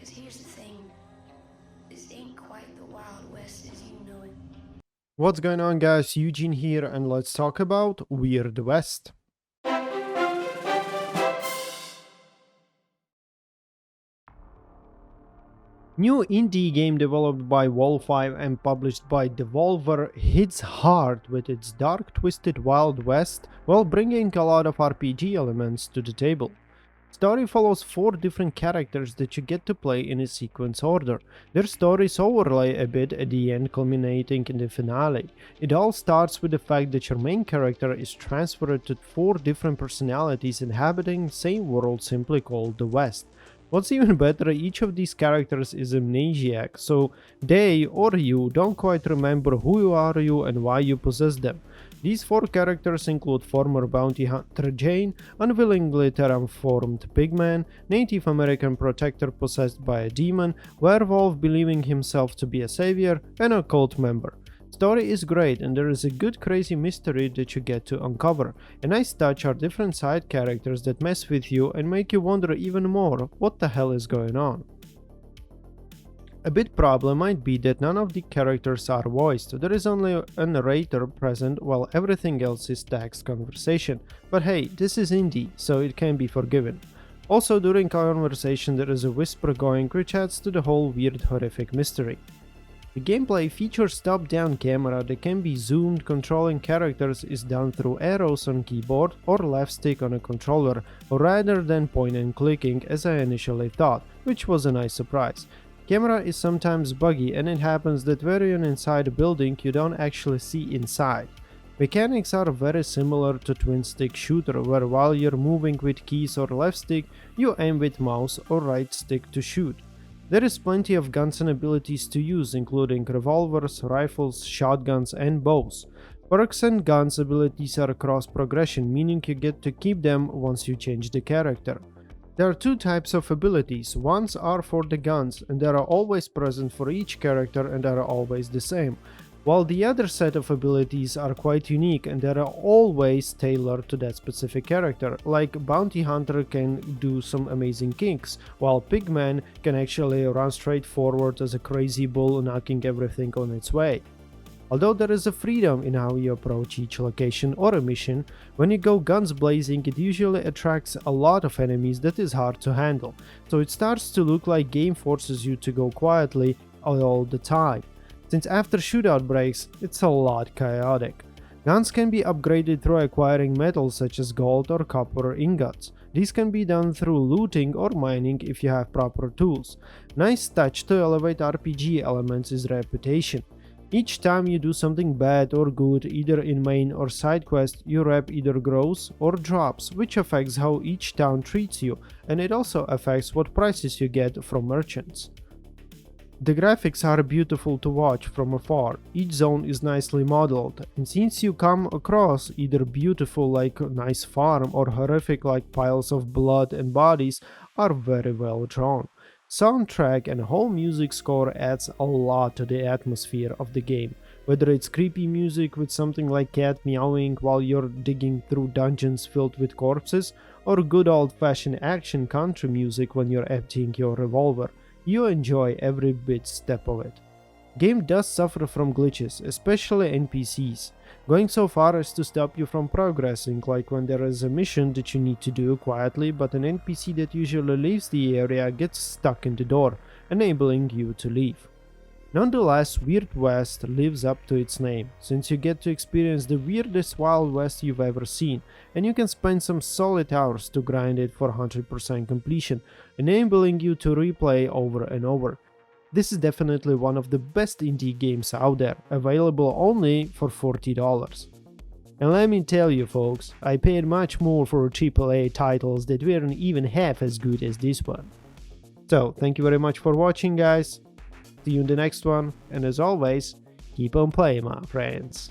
Cause here's the thing, this ain't quite the Wild West as you know it. What's going on, guys? Eugene here, and let's talk about Weird West. New indie game developed by Wolfeye and published by Devolver hits hard with its dark, twisted Wild West while bringing a lot of RPG elements to the table. Story follows 4 different characters that you get to play in a sequence order. Their stories overlay a bit at the end, culminating in the finale. It all starts with the fact that your main character is transferred to 4 different personalities inhabiting the same world simply called the West. What's even better, each of these characters is amnesiac, so they or you don't quite remember who you are and why you possess them. These 4 characters include former bounty hunter Jane, unwillingly transformed pigman, Native American protector possessed by a demon, werewolf believing himself to be a savior, and a cult member. Story is great, and there is a good crazy mystery that you get to uncover. A nice touch are different side characters that mess with you and make you wonder even more what the hell is going on. A big problem might be that none of the characters are voiced. There is only a narrator present while everything else is text conversation. But hey, this is indie, so it can be forgiven. Also, during conversation there is a whisper going which adds to the whole weird horrific mystery. The gameplay features top-down camera that can be zoomed. Controlling characters is done through arrows on keyboard or left stick on a controller, rather than point and clicking as I initially thought, which was a nice surprise. Camera is sometimes buggy, and it happens that when you're inside a building you don't actually see inside. Mechanics are very similar to twin stick shooter, where while you're moving with keys or left stick, you aim with mouse or right stick to shoot. There is plenty of guns and abilities to use, including revolvers, rifles, shotguns, and bows. Perks and guns abilities are cross progression, meaning you get to keep them once you change the character. There are 2 types of abilities. Ones are for the guns, and they are always present for each character and are always the same, while the other set of abilities are quite unique and they are always tailored to that specific character. Like Bounty Hunter can do some amazing kicks, while Pigman can actually run straight forward as a crazy bull, knocking everything on its way. Although there is a freedom in how you approach each location or a mission, when you go guns blazing it usually attracts a lot of enemies that is hard to handle, so it starts to look like game forces you to go quietly all the time. Since after shootout breaks, it's a lot chaotic. Guns can be upgraded through acquiring metals such as gold or copper ingots. These can be done through looting or mining if you have proper tools. Nice touch to elevate RPG elements is reputation. Each time you do something bad or good, either in main or side quest, your rep either grows or drops, which affects how each town treats you, and it also affects what prices you get from merchants. The graphics are beautiful to watch from afar. Each zone is nicely modeled, and since you come across either beautiful like a nice farm or horrific like piles of blood and bodies, are very well drawn. Soundtrack and whole music score adds a lot to the atmosphere of the game, whether it's creepy music with something like cat meowing while you're digging through dungeons filled with corpses, or good old-fashioned action country music when you're emptying your revolver. You enjoy every bit step of it. Game does suffer from glitches, especially NPCs, going so far as to stop you from progressing, like when there is a mission that you need to do quietly but an NPC that usually leaves the area gets stuck in the door, enabling you to leave. Nonetheless, Weird West lives up to its name, since you get to experience the weirdest Wild West you've ever seen, and you can spend some solid hours to grind it for 100% completion, enabling you to replay over and over. This is definitely one of the best indie games out there, available only for $40. And let me tell you folks, I paid much more for AAA titles that weren't even half as good as this one. So, thank you very much for watching, guys. See you in the next one, and as always, keep on playing, my friends.